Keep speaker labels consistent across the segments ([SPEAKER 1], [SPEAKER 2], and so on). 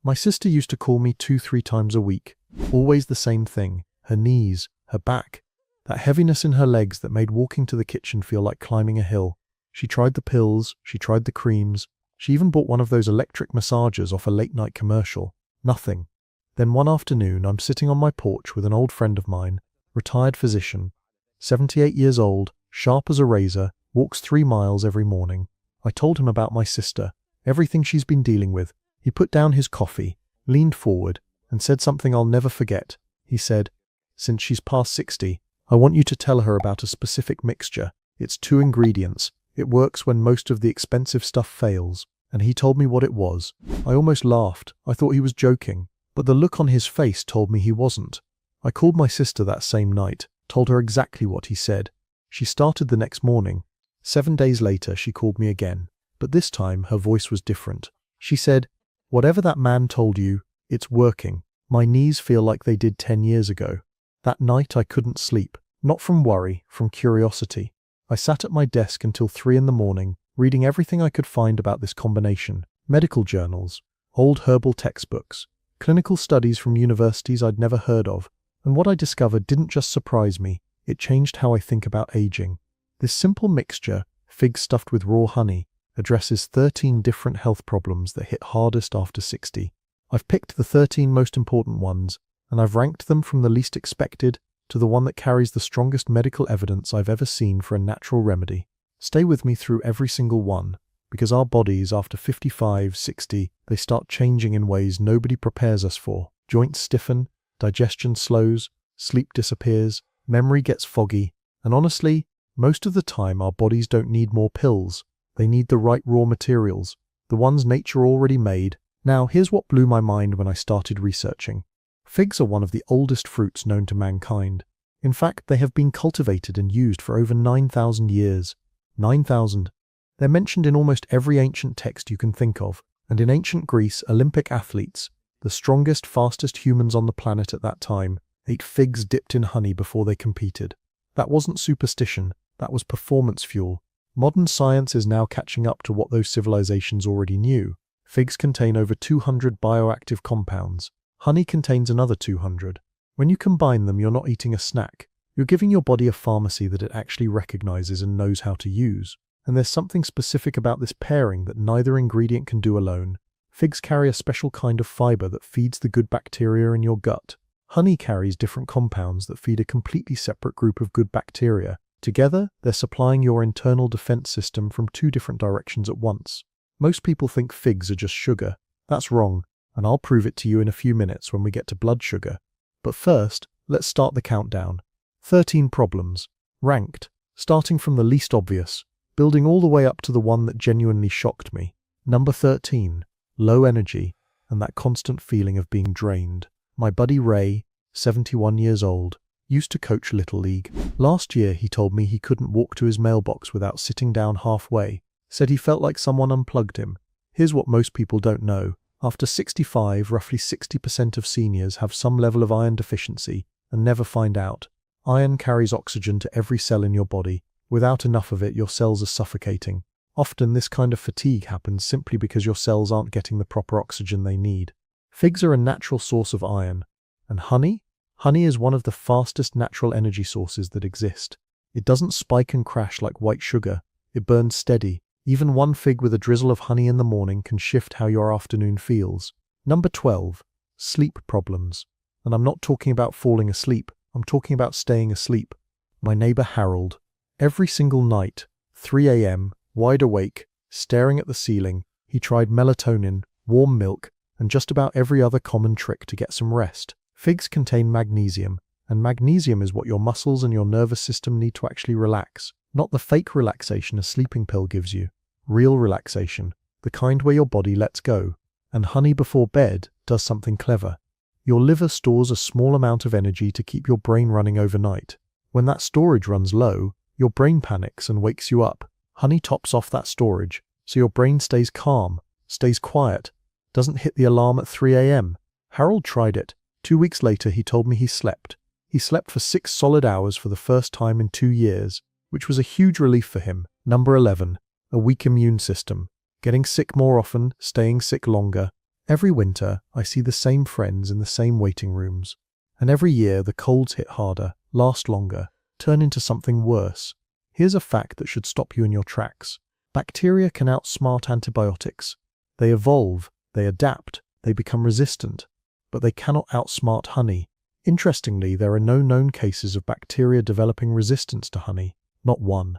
[SPEAKER 1] My sister used to call me 2-3 times a week. Always the same thing. Her knees, her back. That heaviness in her legs that made walking to the kitchen feel like climbing a hill. She tried the pills, she tried the creams. She even bought one of those electric massagers off a late-night commercial. Nothing. Then one afternoon, I'm sitting on my porch with an old friend of mine, retired physician, 78 years old, sharp as a razor, walks 3 miles every morning. I told him about my sister, everything she's been dealing with. He put down his coffee, leaned forward, and said something I'll never forget. He said, "Since she's past 60, I want you to tell her about a specific mixture. It's 2 ingredients. It works when most of the expensive stuff fails." And he told me what it was. I almost laughed. I thought he was joking. But the look on his face told me he wasn't. I called my sister that same night, told her exactly what he said. She started the next morning. 7 days later, she called me again. But this time, her voice was different. She said, "Whatever that man told you, it's working. My knees feel like they did 10 years ago." That night I couldn't sleep. Not from worry, from curiosity. I sat at my desk until 3 in the morning, reading everything I could find about this combination. Medical journals, old herbal textbooks, clinical studies from universities I'd never heard of. And what I discovered didn't just surprise me, it changed how I think about aging. This simple mixture, figs stuffed with raw honey, addresses 13 different health problems that hit hardest after 60. I've picked the 13 most important ones, and I've ranked them from the least expected to the one that carries the strongest medical evidence I've ever seen for a natural remedy. Stay with me through every single one, because our bodies, after 55, 60, they start changing in ways nobody prepares us for. Joints stiffen, digestion slows, sleep disappears, memory gets foggy, and honestly, most of the time our bodies don't need more pills. They need the right raw materials, the ones nature already made. Now, here's what blew my mind when I started researching. Figs are one of the oldest fruits known to mankind. In fact, they have been cultivated and used for over 9,000 years. 9,000. They're mentioned in almost every ancient text you can think of, and in ancient Greece, Olympic athletes, the strongest, fastest humans on the planet at that time, ate figs dipped in honey before they competed. That wasn't superstition, that was performance fuel. Modern science is now catching up to what those civilizations already knew. Figs contain over 200 bioactive compounds. Honey contains another 200. When you combine them, you're not eating a snack. You're giving your body a pharmacy that it actually recognizes and knows how to use. And there's something specific about this pairing that neither ingredient can do alone. Figs carry a special kind of fiber that feeds the good bacteria in your gut. Honey carries different compounds that feed a completely separate group of good bacteria. Together, they're supplying your internal defense system from 2 different directions at once. Most people think figs are just sugar. That's wrong, and I'll prove it to you in a few minutes when we get to blood sugar. But first, let's start the countdown. 13 problems, ranked, starting from the least obvious, building all the way up to the one that genuinely shocked me. Number 13, low energy, and that constant feeling of being drained. My buddy Ray, 71 years old, used to coach Little League. Last year he told me he couldn't walk to his mailbox without sitting down halfway, said he felt like someone unplugged him. Here's what most people don't know. After 65, roughly 60% of seniors have some level of iron deficiency and never find out. Iron carries oxygen to every cell in your body. Without enough of it, your cells are suffocating. Often this kind of fatigue happens simply because your cells aren't getting the proper oxygen they need. Figs are a natural source of iron. And honey? Honey is one of the fastest natural energy sources that exist. It doesn't spike and crash like white sugar. It burns steady. Even one fig with a drizzle of honey in the morning can shift how your afternoon feels. Number 12, sleep problems. And I'm not talking about falling asleep. I'm talking about staying asleep. My neighbor Harold, every single night, 3 a.m., wide awake, staring at the ceiling, he tried melatonin, warm milk, and just about every other common trick to get some rest. Figs contain magnesium, and magnesium is what your muscles and your nervous system need to actually relax. Not the fake relaxation a sleeping pill gives you. Real relaxation, the kind where your body lets go. And honey before bed does something clever. Your liver stores a small amount of energy to keep your brain running overnight. When that storage runs low, your brain panics and wakes you up. Honey tops off that storage, so your brain stays calm, stays quiet, doesn't hit the alarm at 3 a.m. Harold tried it. 2 weeks later, he told me he slept. He slept for 6 solid hours for the first time in 2 years, which was a huge relief for him. Number 11, a weak immune system. Getting sick more often, staying sick longer. Every winter, I see the same friends in the same waiting rooms. And every year, the colds hit harder, last longer, turn into something worse. Here's a fact that should stop you in your tracks. Bacteria can outsmart antibiotics. They evolve, they adapt, they become resistant, but they cannot outsmart honey. Interestingly, there are no known cases of bacteria developing resistance to honey, not one.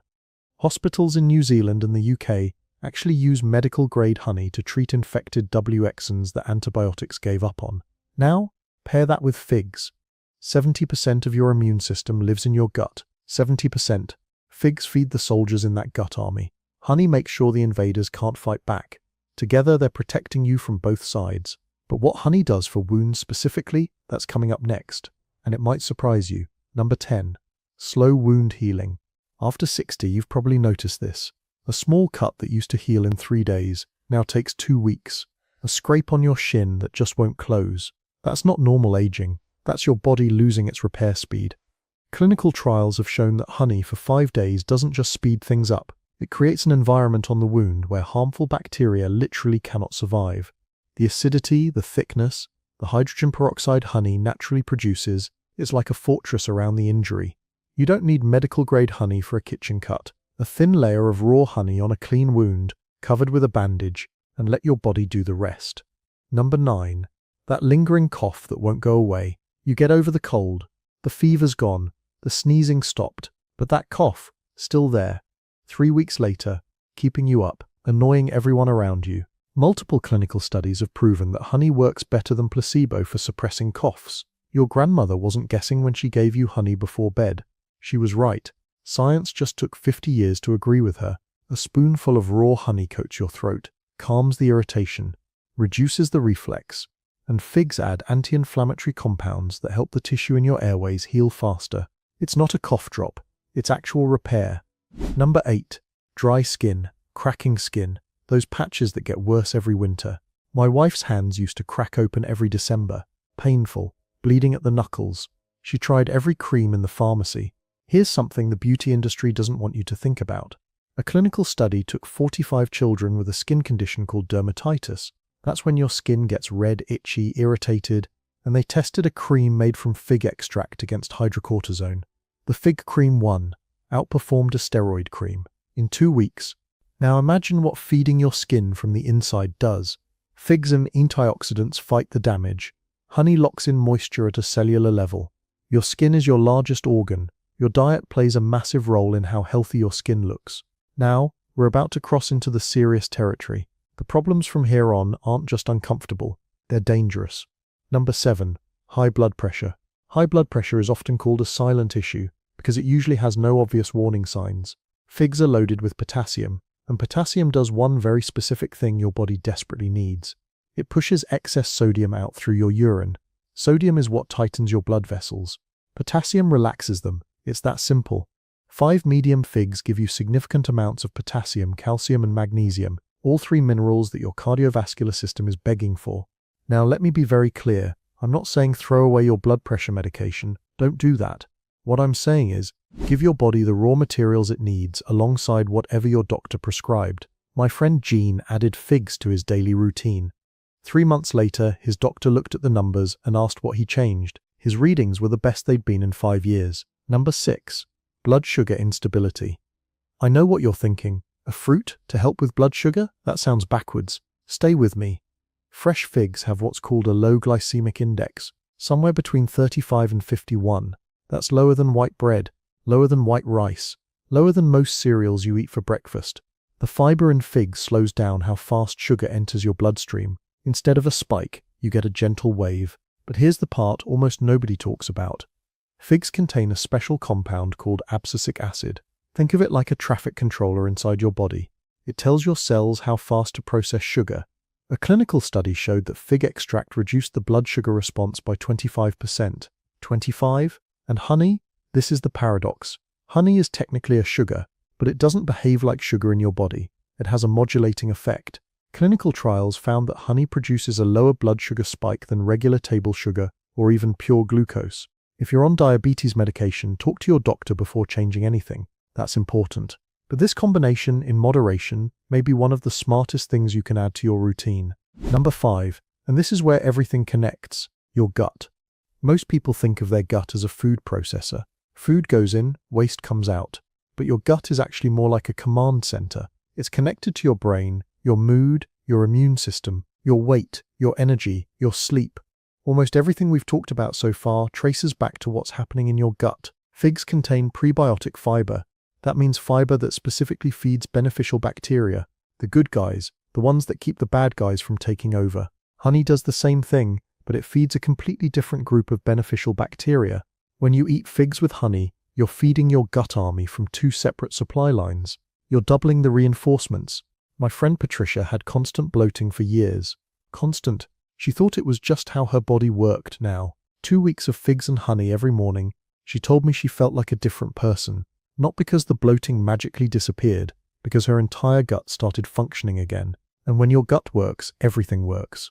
[SPEAKER 1] Hospitals in New Zealand and the UK actually use medical-grade honey to treat infected W-exons that antibiotics gave up on. Now, pair that with FIGS. 70% of your immune system lives in your gut. 70%. FIGS feed the soldiers in that gut army. Honey makes sure the invaders can't fight back. Together, they're protecting you from both sides. But what honey does for wounds specifically, that's coming up next. And it might surprise you. Number 10. Slow wound healing. After 60, you've probably noticed this. A small cut that used to heal in 3 days now takes 2 weeks. A scrape on your shin that just won't close. That's not normal aging. That's your body losing its repair speed. Clinical trials have shown that honey for 5 days doesn't just speed things up. It creates an environment on the wound where harmful bacteria literally cannot survive. The acidity, the thickness, the hydrogen peroxide honey naturally produces is like a fortress around the injury. You don't need medical-grade honey for a kitchen cut. A thin layer of raw honey on a clean wound, covered with a bandage, and let your body do the rest. Number 9. That lingering cough that won't go away. You get over the cold, the fever's gone, the sneezing stopped, but that cough, still there. 3 weeks later, keeping you up, annoying everyone around you. Multiple clinical studies have proven that honey works better than placebo for suppressing coughs. Your grandmother wasn't guessing when she gave you honey before bed. She was right. Science just took 50 years to agree with her. A spoonful of raw honey coats your throat, calms the irritation, reduces the reflex, and FIGS add anti-inflammatory compounds that help the tissue in your airways heal faster. It's not a cough drop, it's actual repair. Number 8. Dry skin, cracking skin, those patches that get worse every winter. My wife's hands used to crack open every December, painful, bleeding at the knuckles. She tried every cream in the pharmacy. Here's something the beauty industry doesn't want you to think about. A clinical study took 45 children with a skin condition called dermatitis. That's when your skin gets red, itchy, irritated, and they tested a cream made from fig extract against hydrocortisone. The fig cream won, outperformed a steroid cream, in 2 weeks. Now imagine what feeding your skin from the inside does. Figs and antioxidants fight the damage. Honey locks in moisture at a cellular level. Your skin is your largest organ. Your diet plays a massive role in how healthy your skin looks. Now, we're about to cross into the serious territory. The problems from here on aren't just uncomfortable, they're dangerous. Number 7. High blood pressure. High blood pressure is often called a silent issue because it usually has no obvious warning signs. Figs are loaded with potassium, and potassium does one very specific thing your body desperately needs. It pushes excess sodium out through your urine. Sodium is what tightens your blood vessels. Potassium relaxes them. It's that simple. 5 medium figs give you significant amounts of potassium, calcium, and magnesium, all 3 minerals that your cardiovascular system is begging for. Now let me be very clear. I'm not saying throw away your blood pressure medication. Don't do that. What I'm saying is, give your body the raw materials it needs alongside whatever your doctor prescribed. My friend Gene added figs to his daily routine. 3 months later, his doctor looked at the numbers and asked what he changed. His readings were the best they'd been in 5 years. Number 6. Blood sugar instability. I know what you're thinking. A fruit to help with blood sugar? That sounds backwards. Stay with me. Fresh figs have what's called a low glycemic index, somewhere between 35 and 51. That's lower than white bread, lower than white rice, lower than most cereals you eat for breakfast. The fiber in figs slows down how fast sugar enters your bloodstream. Instead of a spike, you get a gentle wave. But here's the part almost nobody talks about. Figs contain a special compound called abscisic acid. Think of it like a traffic controller inside your body. It tells your cells how fast to process sugar. A clinical study showed that fig extract reduced the blood sugar response by 25%. 25? And honey? This is the paradox. Honey is technically a sugar, but it doesn't behave like sugar in your body. It has a modulating effect. Clinical trials found that honey produces a lower blood sugar spike than regular table sugar or even pure glucose. If you're on diabetes medication, talk to your doctor before changing anything. That's important. But this combination, in moderation, may be one of the smartest things you can add to your routine. Number 5. And this is where everything connects: your gut. Most people think of their gut as a food processor. Food goes in, waste comes out. But your gut is actually more like a command center. It's connected to your brain, your mood, your immune system, your weight, your energy, your sleep. Almost everything we've talked about so far traces back to what's happening in your gut. Figs contain prebiotic fiber. That means fiber that specifically feeds beneficial bacteria, the good guys, the ones that keep the bad guys from taking over. Honey does the same thing, but it feeds a completely different group of beneficial bacteria. When you eat figs with honey, you're feeding your gut army from two separate supply lines. You're doubling the reinforcements. My friend Patricia had constant bloating for years. Constant. She thought it was just how her body worked now. 2 weeks of figs and honey every morning. She told me she felt like a different person. Not because the bloating magically disappeared, because her entire gut started functioning again. And when your gut works, everything works.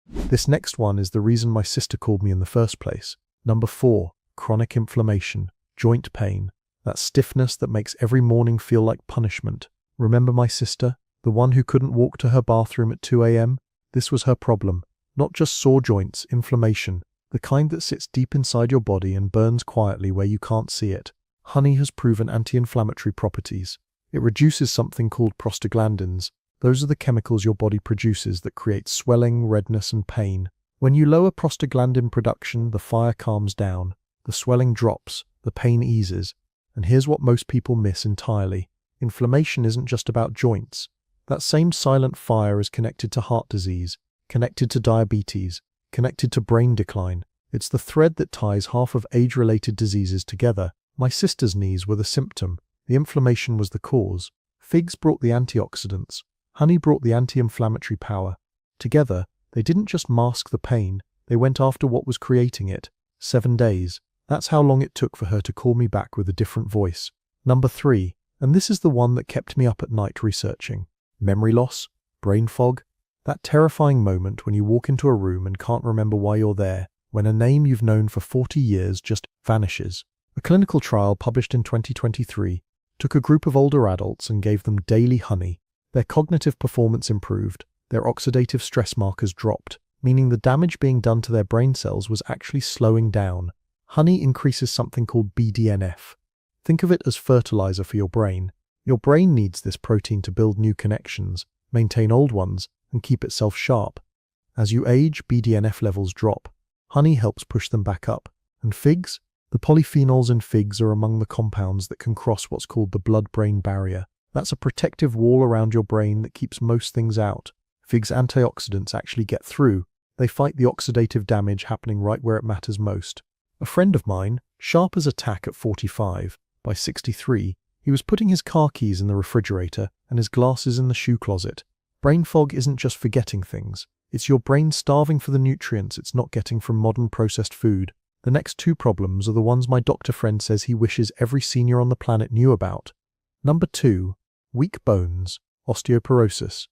[SPEAKER 1] This next one is the reason my sister called me in the first place. Number 4, chronic inflammation, joint pain. That stiffness that makes every morning feel like punishment. Remember my sister? The one who couldn't walk to her bathroom at 2 a.m.? This was her problem. Not just sore joints, inflammation. The kind that sits deep inside your body and burns quietly where you can't see it. Honey has proven anti-inflammatory properties. It reduces something called prostaglandins. Those are the chemicals your body produces that create swelling, redness, and pain. When you lower prostaglandin production, the fire calms down. The swelling drops, the pain eases. And here's what most people miss entirely. Inflammation isn't just about joints. That same silent fire is connected to heart disease, connected to diabetes, connected to brain decline. It's the thread that ties half of age-related diseases together. My sister's knees were the symptom. The inflammation was the cause. Figs brought the antioxidants. Honey brought the anti-inflammatory power. Together, they didn't just mask the pain, they went after what was creating it. 7 days. That's how long it took for her to call me back with a different voice. Number 3, and this is the one that kept me up at night researching. Memory loss, brain fog, that terrifying moment when you walk into a room and can't remember why you're there, when a name you've known for 40 years just vanishes. A clinical trial published in 2023 took a group of older adults and gave them daily honey. Their cognitive performance improved, their oxidative stress markers dropped, meaning the damage being done to their brain cells was actually slowing down. Honey increases something called BDNF. Think of it as fertilizer for your brain. Your brain needs this protein to build new connections, maintain old ones, and keep itself sharp. As you age, BDNF levels drop. Honey helps push them back up. And figs? The polyphenols in figs are among the compounds that can cross what's called the blood-brain barrier. That's a protective wall around your brain that keeps most things out. Figs' antioxidants actually get through. They fight the oxidative damage happening right where it matters most. A friend of mine, sharp as a tack at 45, by 63, he was putting his car keys in the refrigerator and his glasses in the shoe closet. Brain fog isn't just forgetting things. It's your brain starving for the nutrients it's not getting from modern processed food. The next 2 problems are the ones my doctor friend says he wishes every senior on the planet knew about. Number 2, weak bones, osteoporosis.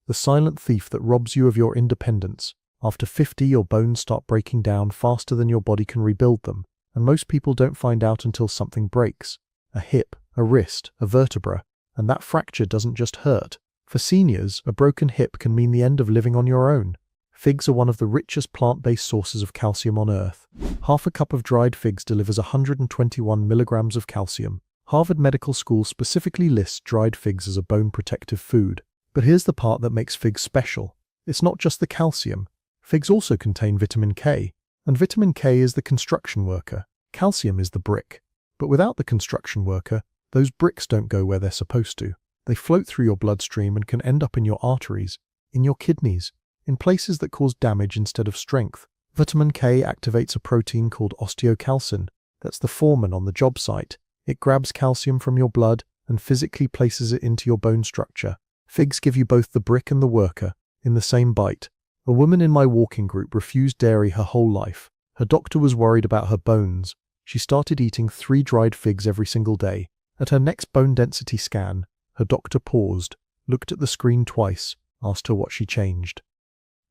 [SPEAKER 1] The silent thief that robs you of your independence. After 50, your bones start breaking down faster than your body can rebuild them, and most people don't find out until something breaks. A hip, a wrist, a vertebra, and that fracture doesn't just hurt. For seniors, a broken hip can mean the end of living on your own. Figs are one of the richest plant-based sources of calcium on Earth. Half a cup of dried figs delivers 121 milligrams of calcium. Harvard Medical School specifically lists dried figs as a bone-protective food. But here's the part that makes figs special. It's not just the calcium. Figs also contain vitamin K, and vitamin K is the construction worker. Calcium is the brick. But without the construction worker, those bricks don't go where they're supposed to. They float through your bloodstream and can end up in your arteries, in your kidneys, in places that cause damage instead of strength. Vitamin K activates a protein called osteocalcin. That's the foreman on the job site. It grabs calcium from your blood and physically places it into your bone structure. Figs give you both the brick and the worker in the same bite. A woman in my walking group refused dairy her whole life. Her doctor was worried about her bones. She started eating 3 dried figs every single day. At her next bone density scan, her doctor paused, looked at the screen twice, asked her what she changed.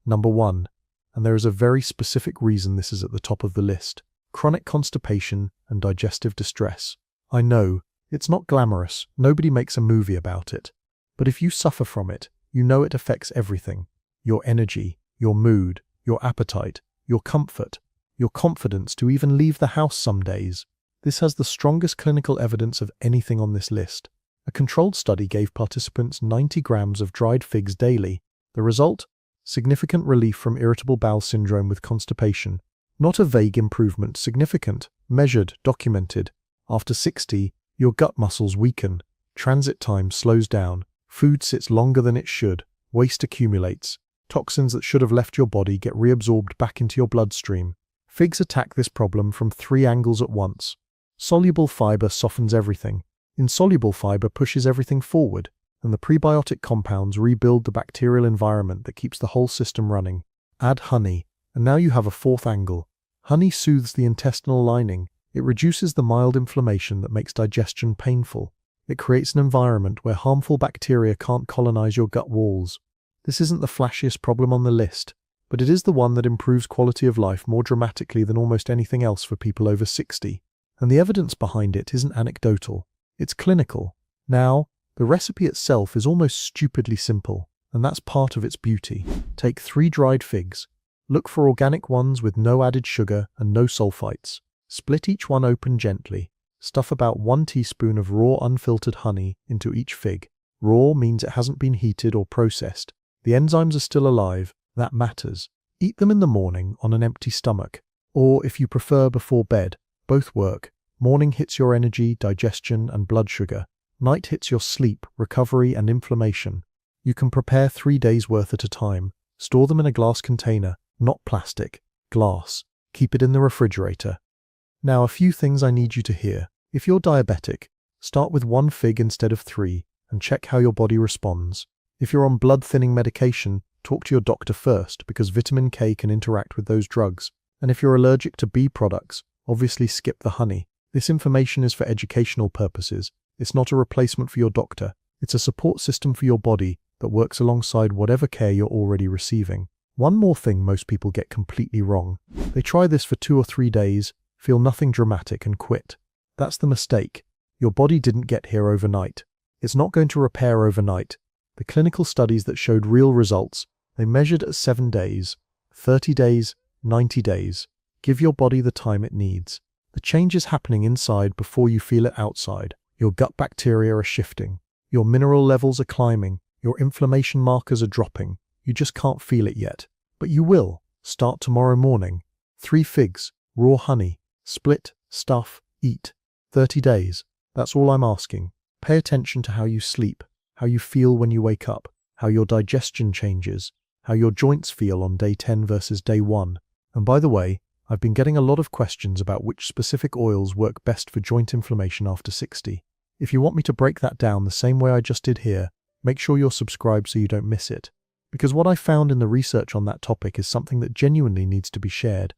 [SPEAKER 1] Number 1, and there is a very specific reason this is at the top of the list: chronic constipation and digestive distress. I know, it's not glamorous, nobody makes a movie about it. But if you suffer from it, you know it affects everything. Your energy, your mood, your appetite, your comfort, your confidence to even leave the house some days. This has the strongest clinical evidence of anything on this list. A controlled study gave participants 90 grams of dried figs daily. The result? Significant relief from irritable bowel syndrome with constipation. Not a vague improvement, significant, measured, documented. After 60, your gut muscles weaken, transit time slows down, food sits longer than it should, waste accumulates, toxins that should have left your body get reabsorbed back into your bloodstream. Figs attack this problem from 3 angles at once. Soluble fiber softens everything. Insoluble fiber pushes everything forward, and the prebiotic compounds rebuild the bacterial environment that keeps the whole system running. Add honey, and now you have a 4th angle. Honey soothes the intestinal lining. It reduces the mild inflammation that makes digestion painful. It creates an environment where harmful bacteria can't colonize your gut walls. This isn't the flashiest problem on the list, but it is the one that improves quality of life more dramatically than almost anything else for people over 60. And the evidence behind it isn't anecdotal, it's clinical. Now, the recipe itself is almost stupidly simple, and that's part of its beauty. Take 3 dried figs. Look for organic ones with no added sugar and no sulfites. Split each one open gently. Stuff about 1 teaspoon of raw unfiltered honey into each fig. Raw means it hasn't been heated or processed. The enzymes are still alive, that matters. Eat them in the morning on an empty stomach, or if you prefer before bed. Both work. Morning hits your energy, digestion, and blood sugar. Night hits your sleep, recovery, and inflammation. You can prepare 3 days worth at a time. Store them in a glass container, not plastic, glass. Keep it in the refrigerator. Now, a few things I need you to hear. If you're diabetic, start with 1 fig instead of 3 and check how your body responds. If you're on blood-thinning medication, talk to your doctor first because vitamin K can interact with those drugs. And if you're allergic to bee products, obviously skip the honey. This information is for educational purposes. It's not a replacement for your doctor. It's a support system for your body that works alongside whatever care you're already receiving. One more thing most people get completely wrong. They try this for 2 or 3 days, feel nothing dramatic and quit. That's the mistake. Your body didn't get here overnight. It's not going to repair overnight. The clinical studies that showed real results, they measured at 7 days, 30 days, 90 days. Give your body the time it needs. The change is happening inside before you feel it outside. Your gut bacteria are shifting. Your mineral levels are climbing. Your inflammation markers are dropping. You just can't feel it yet. But you will. Start tomorrow morning. 3 figs, raw honey, split, stuff, eat. 30 days. That's all I'm asking. Pay attention to how you sleep, how you feel when you wake up, how your digestion changes, how your joints feel on day 10 versus day 1. And by the way, I've been getting a lot of questions about which specific oils work best for joint inflammation after 60. If you want me to break that down the same way I just did here, make sure you're subscribed so you don't miss it. Because what I found in the research on that topic is something that genuinely needs to be shared.